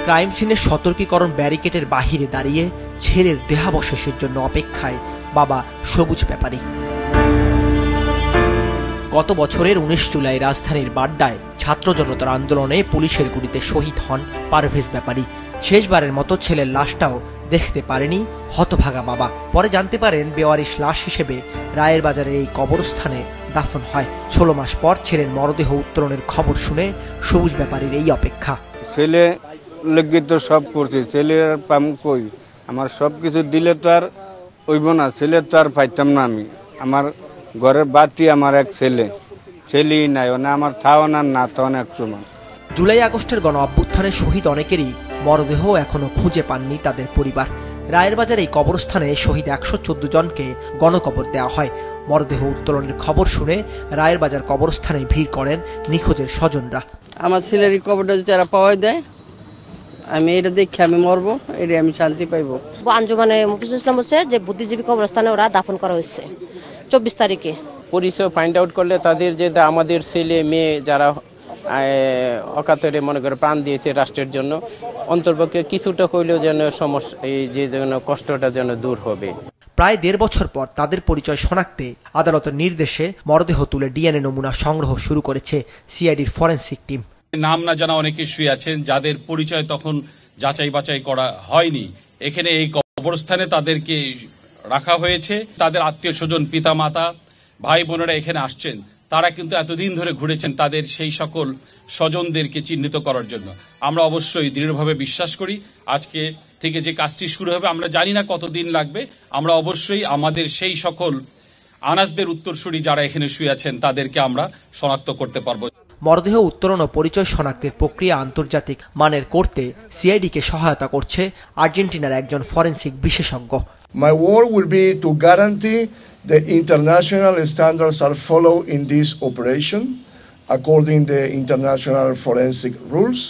Crime সিনের সতর্কীকরণ ব্যারিকেডের বাহিরে দাঁড়িয়ে ছেলের দেহাবশেষের জন্য অপেক্ষায় বাবা সবুজ ব্যাপারী। গত বছরের 19 জুলাই রাজধানীর বাড্ডায় ছাত্র জনতার আন্দোলনে পুলিশের গুলিতে শহীদ হন পারভেজ ব্যাপারী। শেষবারের মতো ছেলের লাশটাও দেখতে পারেনি হতভাগা বাবা। পরে জানতে পারেন বেওয়ারিশ লাশ হিসেবে রায়ের বাজারের এই কবরস্থানে দাফন হয়। 16 মাস পর ছেলের মরদেহ উত্তোলনের খবর শুনে সবুজ ব্যাপারীর এই অপেক্ষা। ছেলে লেগে তো সব করছে, ছেলের পাম কই, আমার সব কিছু দিলে তো আর হইব না, ছেলে তো আর পাইতাম না। আমি আমার ঘরের বাতি আমার এক ছেলেই নাই, মানে আমার থাও না থাও এক সময়। জুলাই আগস্টের গণ অভ্যুত্থানে শহীদ অনেকেরই মরদেহ এখনো খুঁজে পাননি তাদের পরিবার। রায়ের বাজার এই কবরস্থানে শহীদ 114 জনকে গণকবর দেওয়া হয়। মরদেহ উত্তোলনের খবর শুনে রায়ের বাজার কবরস্থানে ভিড় করেন নিখোঁজের স্বজনরা। আমার ছেলের কবরটা যদি তারা পাওয়া দেয়, আমি এটা দেখে আমি মরবো, এটা আমি শান্তি পাইবো। আঞ্জুমানে মুফতিজুল ইসলাম বলছে যে বুদ্ধিজীবী কবরস্থানে ওরা দাফন করা হয়েছে 24 তারিখে। পরিচয় ফাইন্ড আউট করলে তাদের যে আমাদের ছেলে মেয়ে যারা অকাতরে মনে করে প্রাণ দিয়েছে রাষ্ট্রের জন্য, অন্তর্পক্ষে কিছুটা হইলেও যেন সমস্যা, এই যে কষ্টটা যেন দূর হবে। প্রায় 1.5 বছর পর তাদের পরিচয় শনাক্তে আদালতের নির্দেশে মরদেহ তুলে ডিএনএ নমুনা সংগ্রহ শুরু করেছে সিআইডির ফরেনসিক টিম। নাম না জানা অনেকে শুয়ে আছেন যাদের পরিচয় তখন যাচাই বাছাই করা হয়নি। এখানে এই কবরস্থানে তাদেরকে রাখা হয়েছে। তাদের আত্মীয় স্বজন, পিতা মাতা, ভাই বোনেরা এখানে আসছেন, তারা কিন্তু এতদিন ধরে ঘুরেছেন তাদের সেই সকল স্বজনদেরকে চিহ্নিত করার জন্য। আমরা অবশ্যই দৃঢ়ভাবে বিশ্বাস করি আজকে থেকে যে কাজটি শুরু হবে, আমরা জানি না কতদিন লাগবে, আমরা অবশ্যই আমাদের সেই সকল আনাসদের উত্তরসূরি যারা এখানে শুয়ে আছেন তাদেরকে আমরা শনাক্ত করতে পারবো। মরদেহ উত্তোলন ও পরিচয় শনাক্তের প্রক্রিয়া আন্তর্জাতিক মানের করতে সিআইডিকে সহায়তা করছে আর্জেন্টিনার একজন ফরেনসিক বিশেষজ্ঞ। My work will be to guarantee the international standards are followed in this operation according to the international forensic rules.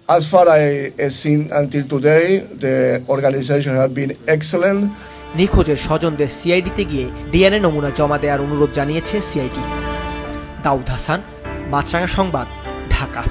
As far as I've seen until today, the organization has been excellent. নিখোঁজের স্বজনদের সিআইডিতে গিয়ে DNA নমুনা জমা দেওয়ার অনুরোধ জানিয়েছে CID. দাউদ হাসান, মাছরাঙা সংবাদ, ঢাকা।